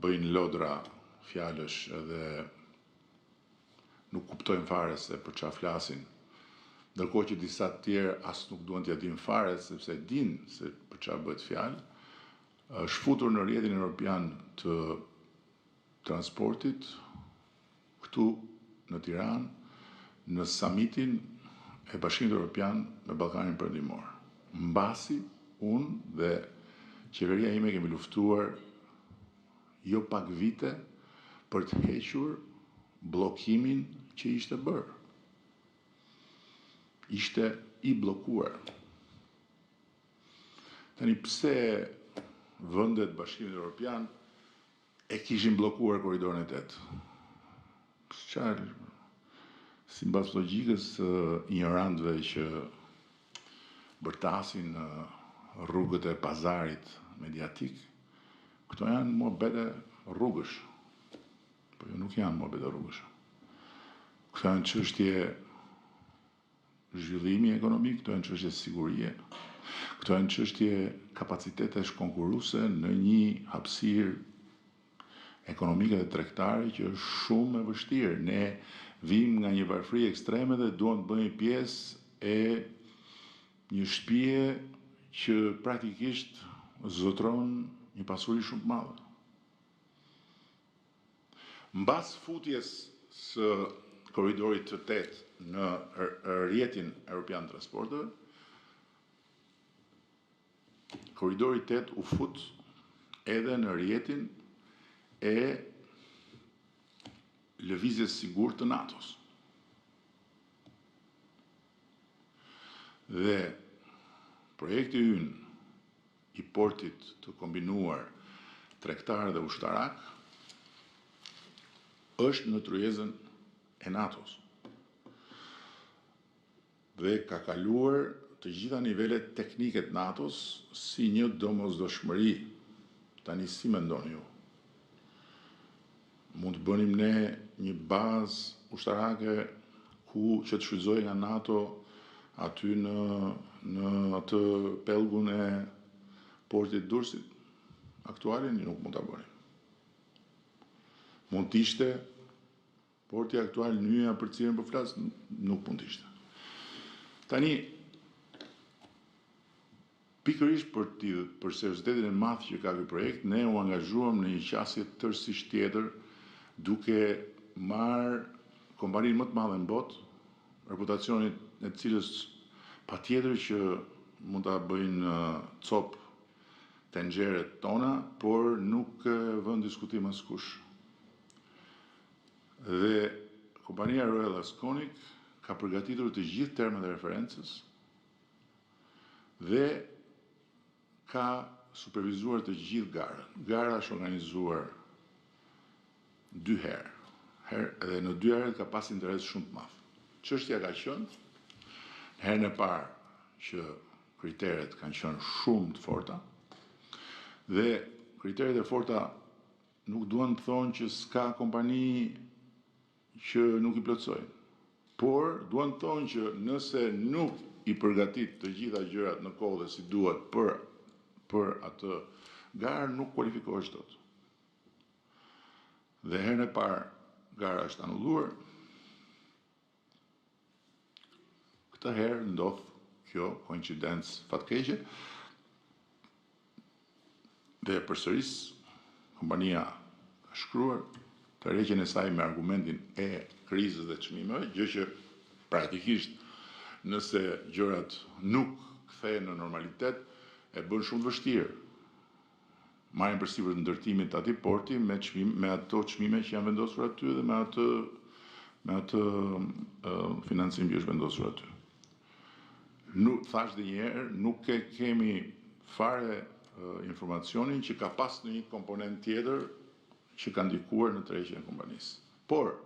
bëjnë lodra fjalësh edhe nuk kuptojnë fare se për çfarë flasin, ndërkohë që disa të tjerë as nuk duan t'ia dinë fare sepse dinë se për çfarë bëhet fjalë, shfutur në rrjetin evropian të transportit këtu në Tiranë në summitin e Bashkimit Evropian me Ballkanin Perëndimor. Mbasi unë dhe qeveria ime kemi luftuar jo pak vite për të hequr bllokimin që ishte bërë. Ishte i bllokuar. Tani pse vendet Bashkimit Evropian e kishin bllokuar korridorin e 8? Çfarë sipas logjikës ignorantëve që bërtasin në rrugët e pazarit mediatik, këto janë muhabete rrugësh. Po jo, nuk janë muhabete rrugësh. Këto janë çështje zhvillimi ekonomik, këto janë çështje sigurie, këto janë çështje kapacitetesh konkurruese në një hapësirë ekonomike dhe tregtare që është shumë e vështirë. Ne vim nga një varfëri ekstreme dhe duam të bëjmë pjesë e një shtëpie që praktikisht zotron një pasuri shumë të madhe. Mbas futjes së korridorit të 8 në rrjetin evropian të transporteve, korridori 8 u fut edhe në rrjetin e lëvizjes sigurt të NATO-s. Dhe projekti ynë i portit të kombinuar tregtar dhe ushtarak është në tryezën e NATO-s. Dhe ka kaluar të gjitha nivelet teknike të NATO-s si një domosdoshmëri. Tani si mendoni ju? Mund të bënim ne një bazë ushtarake që të shfrytëzohej nga NATO aty në atë pellgun e portit Durrësit aktualin? Nuk mund ta bënim. Mund të ishte porti aktual nyja për cilën po flas? Nuk mund të ishte. Tani pikërisht për seriozitetin e madh që ka ky projekt, ne u angazhuam në një qasje tërësisht tjetër, duke marrë kompaninë më të madhe në botë, reputacionin e cilës patjetër që mund ta bëjnë cop tenxheret tona, por nuk vën diskutim askush. Dhe kompania Royal Asconic ka përgatitur të gjithë termat e referencës dhe ka supervizuar të gjithë garën. Gara është organizuar 2 herë. Dhe në 2 herët ka pas interes shumë të madh. Çështja ka qenë herën e parë që kriteret kanë qenë shumë të forta dhe kriteret e forta nuk duan të thonë që s'ka kompani që nuk i plotësojnë. Por duan të thonë që nëse nuk i përgatit të gjitha gjërat në kohë dhe si duhet për atë garë, nuk kualifikohesh dot. Dhe herën e parë gara është anulluar. Këtë herë ndodh kjo koincidencë fatkeqe dhe përsëris kompania ka shkruar tërheqjen e saj me argumentin e krizës dhe çmimeve, gjë që praktikisht nëse gjërat nuk kthehen në normalitet e bën shumë vështirë. Marrin përsipër të ndërtimit të atij porti me ato çmime që janë vendosur aty dhe me atë financim që është vendosur aty. Nuk thash edhe një herë, nuk kemi fare informacionin që ka pas një komponent tjetër që ka ndikuar në tërheqjen e kompanisë. Por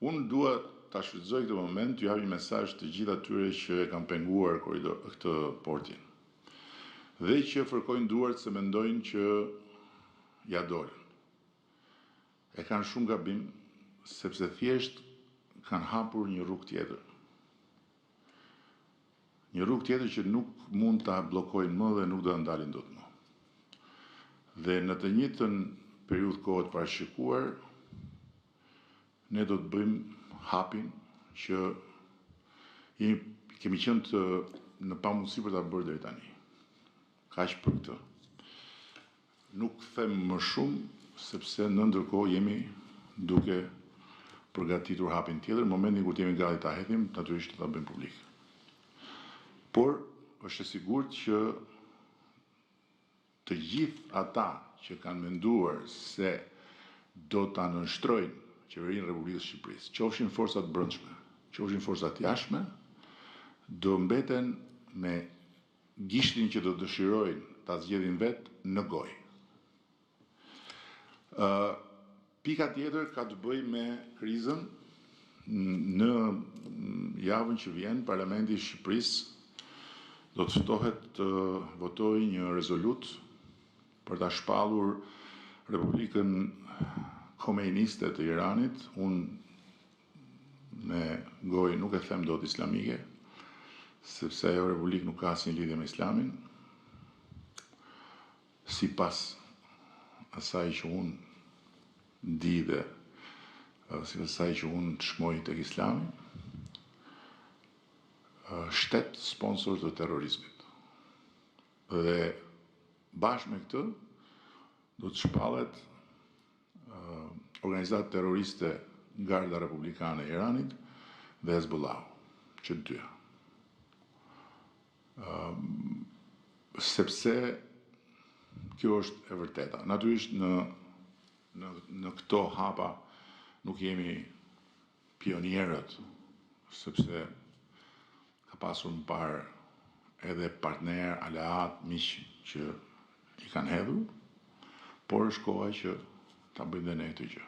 unë dua ta shfrytëzoj këtë moment t'ju jap një mesazh të gjithë atyre që e kanë penguar këtë portin dhe që fërkojnë duart se mendojnë që ja dolën. E kanë shumë gabim sepse thjesht kanë hapur një rrugë tjetër. Një rrugë tjetër që nuk mund ta bllokojnë më dhe nuk do ta ndalin dot më. Dhe në të njëjtën periudhë kohë të parashikuar, ne do të bëjmë hapin që kemi qenë në pamundësi për ta bërë deri tani. Kaq për këtë. Nuk them më shumë, sepse në ndërkohë jemi duke përgatitur hapin tjetër, në momentin kur jemi gati ta hedhim, natyrisht ta bëjmë publik. Por është e sigurt që të gjithë ata që kanë menduar se do ta nënshtrojnë qeverinë e Republikës së Shqipërisë, qofshin forcat brendshme, qofshin forcat jashtme, do mbeten me gishtin që do dëshirojnë ta zgjedhin vetë në gojë. Pika tjetër ka të bëjë me krizën. Në javën që vjen, Parlamenti i Shqipërisë do të ftohet të votojë një rezolut për ta shpallur Republikën Komeiniste të Iranit. Unë me gojë nuk e them dot islamike, sepse ajo Republikë nuk ka asnjë lidhje me Islamin. Sipas asaj që unë di dhe si asaj që unë shmoj tek Islami, shtet sponsor të terrorizmit. Dhe bashkë me këtë do të shpallet organizatë terroriste Garda Republikane e Iranit dhe Hezbollah, që të dyja. Sepse kjo është e vërteta. Natyrisht në këto hapa nuk jemi pionierët, sepse ka pasur më parë edhe partner, aleat, miq që i kanë hedhur, por është koha që ta bëjmë dhe ne këtë gjë.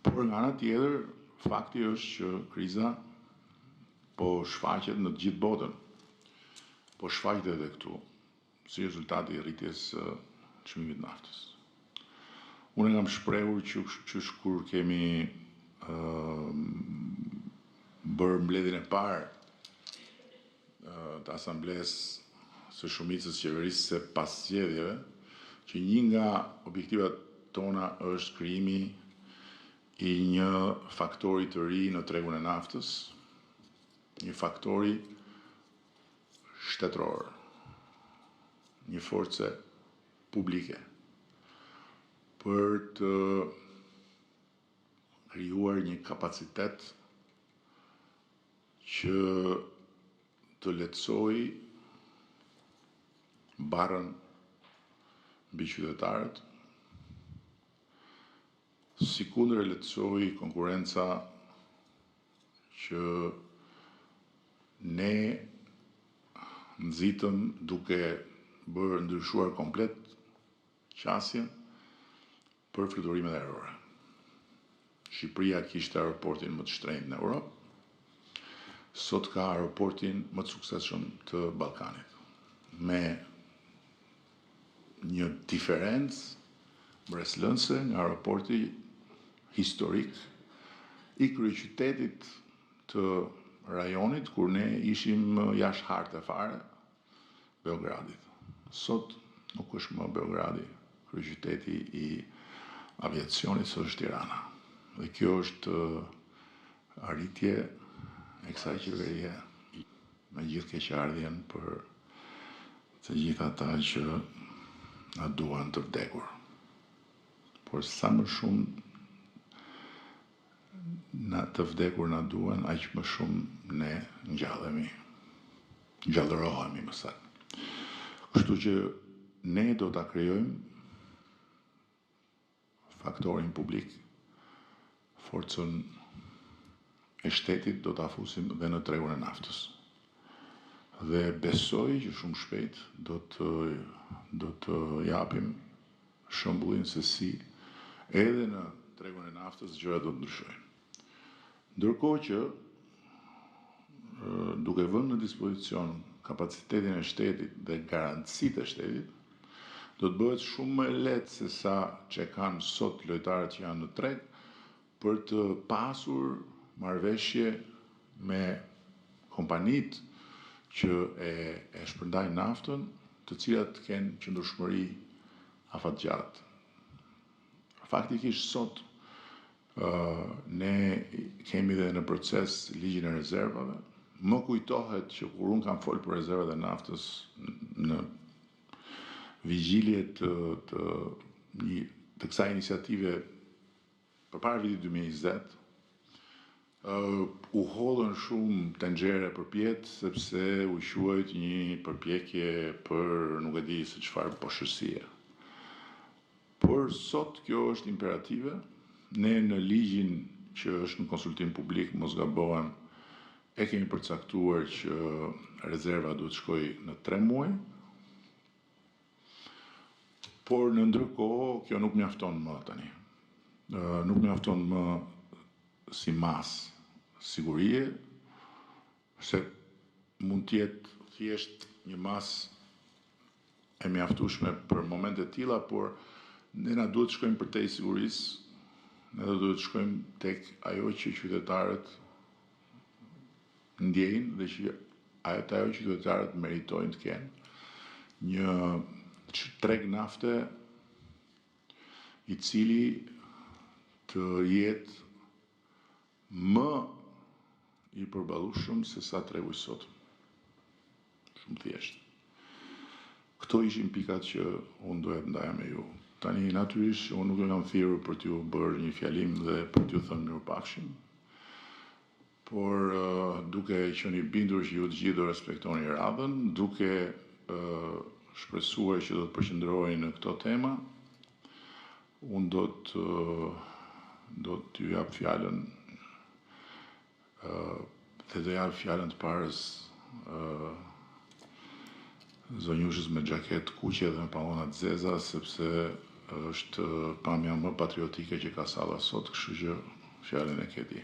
Por nga ana tjetër, fakti është që kriza po shfaqet në të gjithë botën, po shfaqet edhe këtu, si rezultati i rritjes së çmimit naftës. Unë kam shprehur që kur kemi bërë mbledhjen e parë të asamblesë së shumicës qeverisë pas zgjedhjeve, që një nga objektivat tona është krijimi i një faktori të ri në tregun e naftës, një faktori shtetëror, një force publike, për të krijuar një kapacitet që të lehtësojë barrën mbi qytetarët, sikundër e lehtësojë konkurenca që ne nxitëm duke bërë ndryshuar komplet qasjen për fluturimet ajrore. Shqipëria kishte aeroportin më të shtrenjtë në Europë, sot ka aeroportin më të suksesshëm të Ballkanit, me një diferencë mbreslënse nga aeroporti historik i kryeqytetit të rajonit, kur ne ishim jashtë harte fare, Beogradit. Sot nuk është më Beogradi kryeqyteti i aviacionit, sot është Tirana. Dhe kjo është arritje e kësaj qeverie, me gjithë keqardhjen për të gjithë ata që na duan të vdekur. Por sa më shumë të vdekur na duan, aq më shumë ne ngjallemi, gjallërohemi më saktë. Kështu që ne do ta krijojmë faktorin publik, forcën e shtetit do ta fusim dhe në tregun e naftës. Dhe besoj që shumë shpejt do të japim shembullin se si edhe në tregun e naftës gjërat do të ndryshojnë. Ndërkohë që duke vënë në dispozicion kapacitetin e shtetit dhe garancitë e shtetit, do të bëhet shumë më lehtë se sa që kanë sot lojtarët që janë në treg, për të pasur marrëveshje me kompanitë që e shpërndajnë naftën, të cilat kenë qëndrueshmëri afatgjatë. Faktikisht sot ne kemi dhe në proces ligjin e rezervave. Më kujtohet që kur unë kam folë për rezervat e naftës në vigjilje të kësaj iniciative përpara vitit 2020, u hodhën shumë tenxhere përpjet sepse u quajt një përpjekje për nuk e di se çfarë poshësie. Por sot kjo është imperative. Ne në ligjin që është në konsultim publik, mos gabohem, e kemi përcaktuar që rezerva duhet shkojë në 3 muaj. Por në ndërkohë kjo nuk mjafton më tani. Nuk mjafton më si mas sigurie, se mund t'jetë thjesht një mas e mjaftueshme për momente tilla, por ne na duhet të shkojmë përtej sigurisë, ne duhet të shkojmë tek ajo që qytetarët ndjejnë dhe që ajo që qytetarët meritojnë të kenë, një treg nafte i cili të jetë më i përballueshëm se sa tregu i sot. Shumë thjesht. Këto ishin pikat që unë doja të ndaja me ju. Tani natyrisht unë nuk e kam thirrur për t'ju bërë një fjalim dhe për t'ju thënë mirupafshim, por duke qenë i bindur që ju të gjithë do respektoni radhën, duke shpresuar që do të përqendroheni në këto tema, unë do t'ju jap fjalën dhe do jap fjalën të parës zonjushës me xhaketë kuqe dhe me pantallona të zeza, sepse është pamja më patriotike që ka salla sot, kështu që fjalën e ke ti.